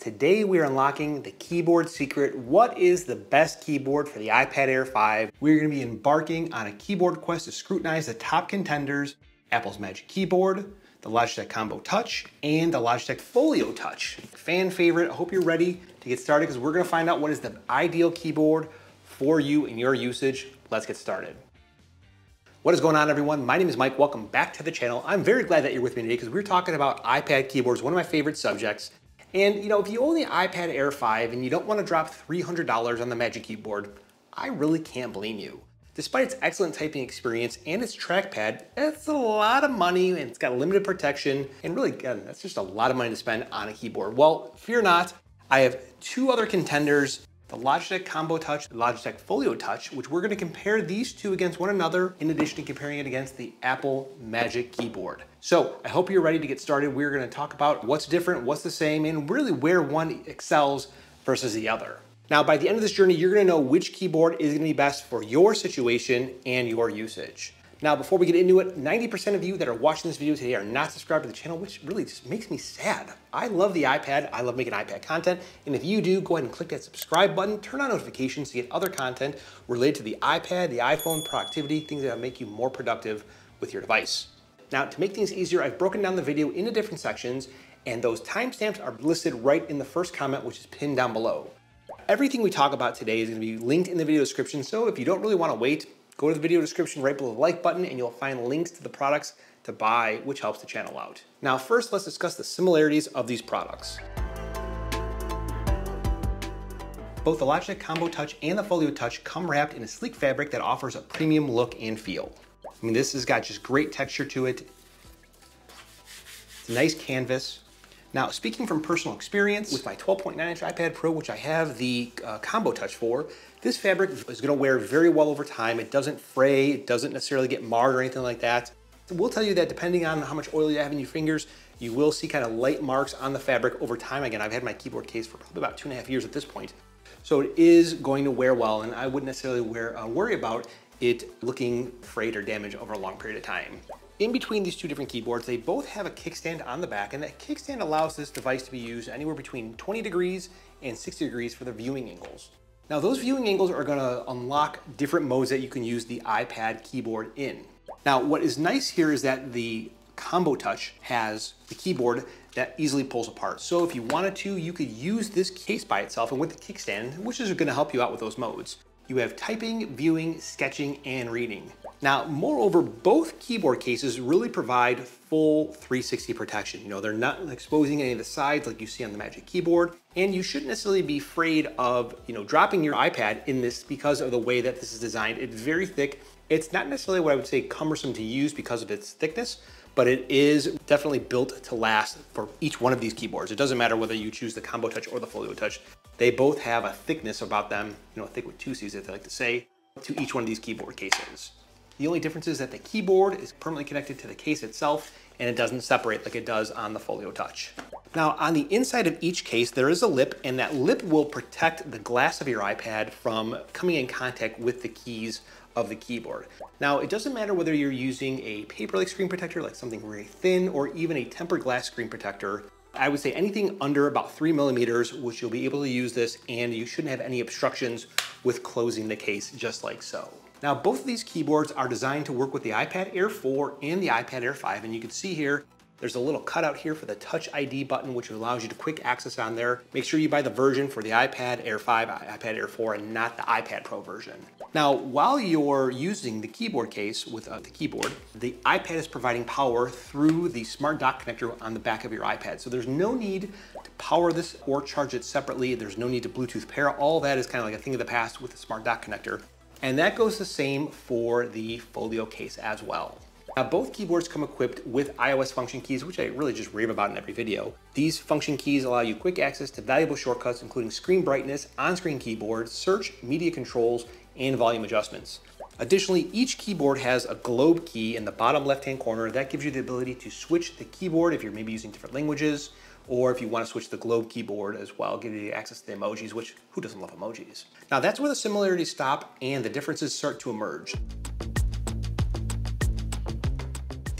Today we are unlocking the keyboard secret. What is the best keyboard for the iPad Air 5? We're going to be embarking on a keyboard quest to scrutinize the top contenders: Apple's Magic Keyboard, the Logitech Combo Touch, and the Logitech Folio Touch. Fan favorite. I hope you're ready to get started because we're going to find out what is the ideal keyboard for you and your usage. Let's get started. What is going on, everyone? My name is Mike. Welcome back to the channel. I'm very glad that you're with me today because we're talking about iPad keyboards, one of my favorite subjects. And you know, if you own the iPad Air 5 and you don't want to drop $300 on the Magic Keyboard, I really can't blame you. Despite its excellent typing experience and its trackpad, it's a lot of money and it's got limited protection. And really, again, that's just a lot of money to spend on a keyboard. Well, fear not, I have two other contenders: the Logitech Combo Touch, the Logitech Folio Touch, which we're going to compare these two against one another in addition to comparing it against the Apple Magic Keyboard. So I hope you're ready to get started. We're going to talk about what's different, what's the same, and really where one excels versus the other. Now, by the end of this journey, you're going to know which keyboard is going to be best for your situation and your usage. Now, before we get into it, 90% of you that are watching this video today are not subscribed to the channel, which really just makes me sad. I love the iPad. I love making iPad content. And if you do, go ahead and click that subscribe button, turn on notifications to get other content related to the iPad, the iPhone, productivity, things that make you more productive with your device. Now, to make things easier, I've broken down the video into different sections, and those timestamps are listed right in the first comment, which is pinned down below. Everything we talk about today is going to be linked in the video description, so if you don't really want to wait, go to the video description right below the like button and you'll find links to the products to buy, which helps the channel out. Now, first, let's discuss the similarities of these products. Both the Logitech Combo Touch and the Folio Touch come wrapped in a sleek fabric that offers a premium look and feel. I mean, this has got just great texture to it. It's a nice canvas. Now, speaking from personal experience, with my 12.9-inch iPad Pro, which I have the Combo Touch for, this fabric is going to wear very well over time. It doesn't fray, it doesn't necessarily get marred or anything like that. So we'll tell you that depending on how much oil you have in your fingers, you will see kind of light marks on the fabric over time. Again, I've had my keyboard case for probably about 2.5 years at this point. So it is going to wear well, and I wouldn't necessarily worry about it looking frayed or damaged over a long period of time. In between these two different keyboards, they both have a kickstand on the back, and that kickstand allows this device to be used anywhere between 20 degrees and 60 degrees for the viewing angles. Now, those viewing angles are going to unlock different modes that you can use the iPad keyboard in. Now, what is nice here is that the Combo Touch has the keyboard that easily pulls apart. So if you wanted to, you could use this case by itself and with the kickstand, which is going to help you out with those modes. You have typing, viewing, sketching, and reading. Now, moreover, both keyboard cases really provide full 360 protection. You know, they're not exposing any of the sides like you see on the Magic Keyboard, and you shouldn't necessarily be afraid of, dropping your iPad in this because of the way that this is designed. It's very thick. It's not necessarily what I would say cumbersome to use because of its thickness, but it is definitely built to last for each one of these keyboards. It doesn't matter whether you choose the Combo Touch or the Folio Touch. They both have a thickness about them, thick with two C's, as they like to say, to each one of these keyboard cases. The only difference is that the keyboard is permanently connected to the case itself, and it doesn't separate like it does on the Folio Touch. Now, on the inside of each case, there is a lip, and that lip will protect the glass of your iPad from coming in contact with the keys of the keyboard. Now, it doesn't matter whether you're using a paper-like screen protector, like something very thin, or even a tempered glass screen protector. I would say anything under about 3 millimeters, which you'll be able to use this, and you shouldn't have any obstructions with closing the case, just like so. Now, both of these keyboards are designed to work with the iPad Air 4 and the iPad Air 5, and you can see here, there's a little cutout here for the Touch ID button, which allows you to quick access on there. Make sure you buy the version for the iPad Air 5, iPad Air 4, and not the iPad Pro version. Now, while you're using the keyboard case with the keyboard, the iPad is providing power through the smart dock connector on the back of your iPad. So there's no need to power this or charge it separately. There's no need to Bluetooth pair. All that is kind of like a thing of the past with the smart dock connector. And that goes the same for the Folio case as well. Now, both keyboards come equipped with iOS function keys, which I really just rave about in every video. These function keys allow you quick access to valuable shortcuts, including screen brightness, on-screen keyboard, search, media controls, and volume adjustments. Additionally, each keyboard has a globe key in the bottom left-hand corner. That gives you the ability to switch the keyboard if you're maybe using different languages, or if you want to switch the globe keyboard as well, give you access to the emojis, which who doesn't love emojis? Now, that's where the similarities stop and the differences start to emerge.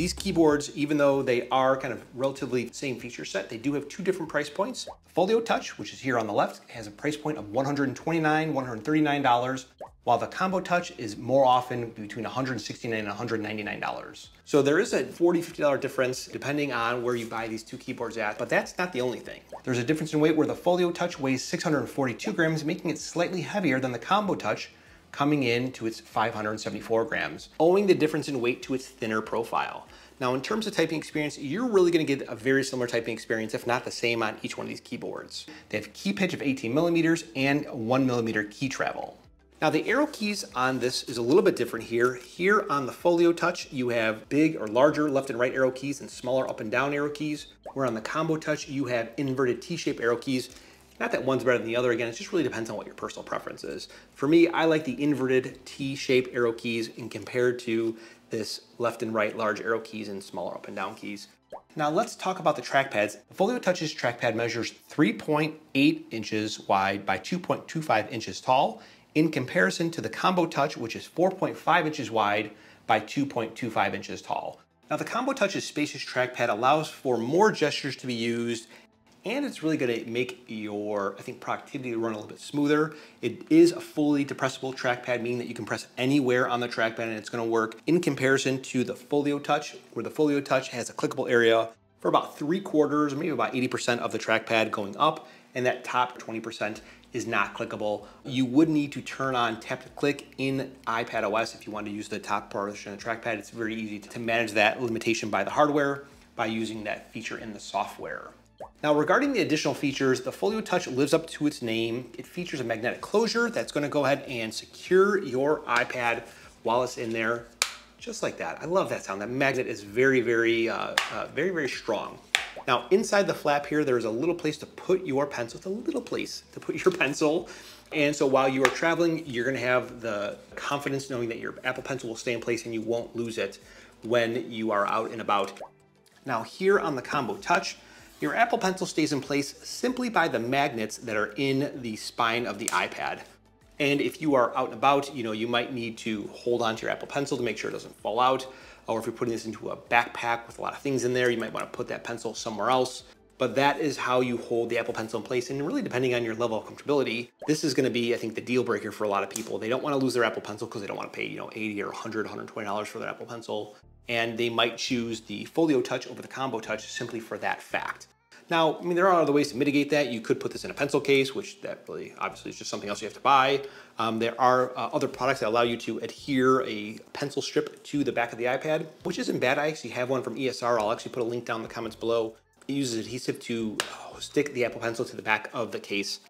These keyboards, even though they are kind of relatively the same feature set, they do have two different price points. Folio Touch, which is here on the left, has a price point of $129, $139, while the Combo Touch is more often between $169 and $199. So there is a $40, $50 difference depending on where you buy these two keyboards at, but that's not the only thing. There's a difference in weight where the Folio Touch weighs 642 grams, making it slightly heavier than the Combo Touch, coming in to its 574 grams, owing the difference in weight to its thinner profile. Now, in terms of typing experience, you're really gonna get a very similar typing experience, if not the same, on each one of these keyboards. They have key pitch of 18 millimeters and 1 millimeter key travel. Now, the arrow keys on this is a little bit different here. Here on the Folio Touch, you have big or larger left and right arrow keys and smaller up and down arrow keys, where on the Combo Touch, you have inverted T-shaped arrow keys. Not that one's better than the other, again, it just really depends on what your personal preference is. For me, I like the inverted T-shaped arrow keys in compared to this left and right large arrow keys and smaller up and down keys. Now let's talk about the trackpads. The Folio Touch's trackpad measures 3.8 inches wide by 2.25 inches tall, in comparison to the Combo Touch, which is 4.5 inches wide by 2.25 inches tall. Now the Combo Touch's spacious trackpad allows for more gestures to be used, and it's really gonna make your, I think, productivity run a little bit smoother. It is a fully depressible trackpad, meaning that you can press anywhere on the trackpad and it's gonna work, in comparison to the Folio Touch, where the Folio Touch has a clickable area for about 3/4, maybe about 80% of the trackpad going up, and that top 20% is not clickable. You would need to turn on tap to click in iPad OS if you want to use the top portion of the trackpad. It's very easy to manage that limitation by the hardware by using that feature in the software. Now, regarding the additional features, the Folio Touch lives up to its name. It features a magnetic closure that's gonna go ahead and secure your iPad while it's in there, just like that. I love that sound. That magnet is very, very strong. Now, inside the flap here, there's a little place to put your pencil. It's a little place to put your pencil. And so while you are traveling, you're gonna have the confidence knowing that your Apple Pencil will stay in place and you won't lose it when you are out and about. Now, here on the Combo Touch, your Apple Pencil stays in place simply by the magnets that are in the spine of the iPad. And if you are out and about, you might need to hold on to your Apple Pencil to make sure it doesn't fall out. Or if you're putting this into a backpack with a lot of things in there, you might want to put that pencil somewhere else. But that is how you hold the Apple Pencil in place. And really, depending on your level of comfortability, this is going to be, I think, the deal breaker for a lot of people. They don't want to lose their Apple Pencil because they don't want to pay, $80 or $100, $120 for their Apple Pencil. And they might choose the Folio Touch over the Combo Touch simply for that fact. Now, there are other ways to mitigate that. You could put this in a pencil case, which that really obviously is just something else you have to buy. There are other products that allow you to adhere a pencil strip to the back of the iPad, which isn't bad. I actually have one from ESR. I'll actually put a link down in the comments below. It uses adhesive to stick the Apple Pencil to the back of the case.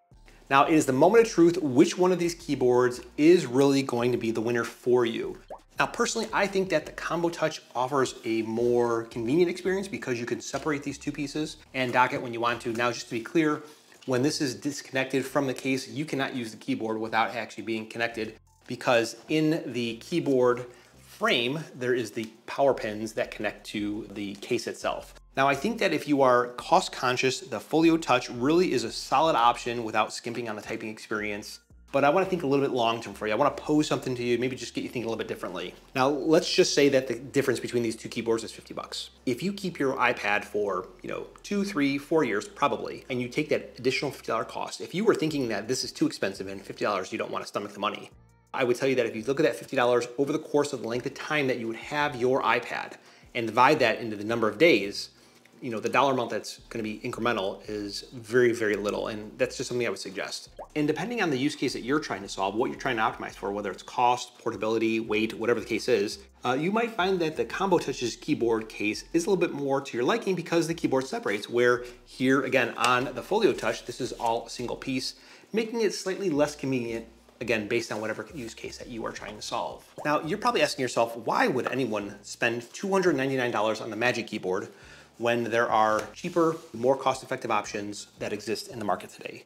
Now, it is the moment of truth. Which one of these keyboards is really going to be the winner for you? Now, personally, I think that the Combo Touch offers a more convenient experience because you can separate these two pieces and dock it when you want to. Now, just to be clear, when this is disconnected from the case, you cannot use the keyboard without actually being connected, because in the keyboard frame, there is the power pins that connect to the case itself. Now, I think that if you are cost conscious, the Folio Touch really is a solid option without skimping on the typing experience. But I want to think a little bit long-term for you. I want to pose something to you, maybe just get you thinking a little bit differently. Now, let's just say that the difference between these two keyboards is 50 bucks. If you keep your iPad for, 2, 3, 4 years, probably, and you take that additional $50 cost, if you were thinking that this is too expensive and $50, you don't want to stomach the money, I would tell you that if you look at that $50 over the course of the length of time that you would have your iPad and divide that into the number of days, the dollar amount that's going to be incremental is very, very little. And that's just something I would suggest. And depending on the use case that you're trying to solve, what you're trying to optimize for, whether it's cost, portability, weight, whatever the case is, you might find that the Combo Touch's keyboard case is a little bit more to your liking because the keyboard separates, where here, again, on the Folio Touch, this is all a single piece, making it slightly less convenient, again, based on whatever use case that you are trying to solve. Now, you're probably asking yourself, why would anyone spend $299 on the Magic Keyboard when there are cheaper, more cost-effective options that exist in the market today?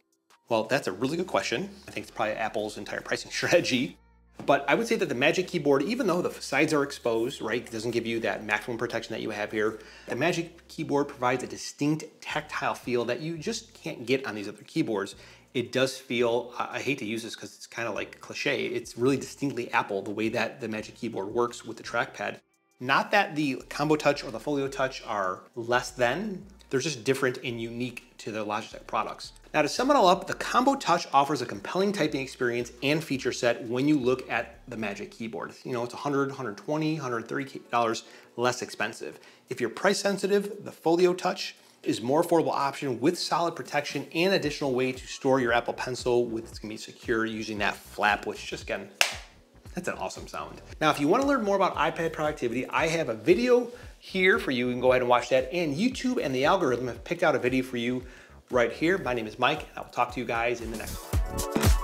Well, that's a really good question. I think it's probably Apple's entire pricing strategy. But I would say that the Magic Keyboard, even though the sides are exposed, right, it doesn't give you that maximum protection that you have here, the Magic Keyboard provides a distinct tactile feel that you just can't get on these other keyboards. It does feel, I hate to use this because it's kind of like cliche, it's really distinctly Apple, the way that the Magic Keyboard works with the trackpad. Not that the Combo Touch or the Folio Touch are less than, they're just different and unique to the Logitech products. Now to sum it all up, the Combo Touch offers a compelling typing experience and feature set when you look at the Magic Keyboard. You know, it's $100, $120, $130 less expensive. If you're price sensitive, the Folio Touch is more affordable option with solid protection and additional way to store your Apple Pencil with it's gonna be secure using that flap, which just again, that's an awesome sound. Now, if you want to learn more about iPad productivity, I have a video here for you. You can go ahead and watch that. And YouTube and the algorithm have picked out a video for you right here. My name is Mike, and I will talk to you guys in the next one.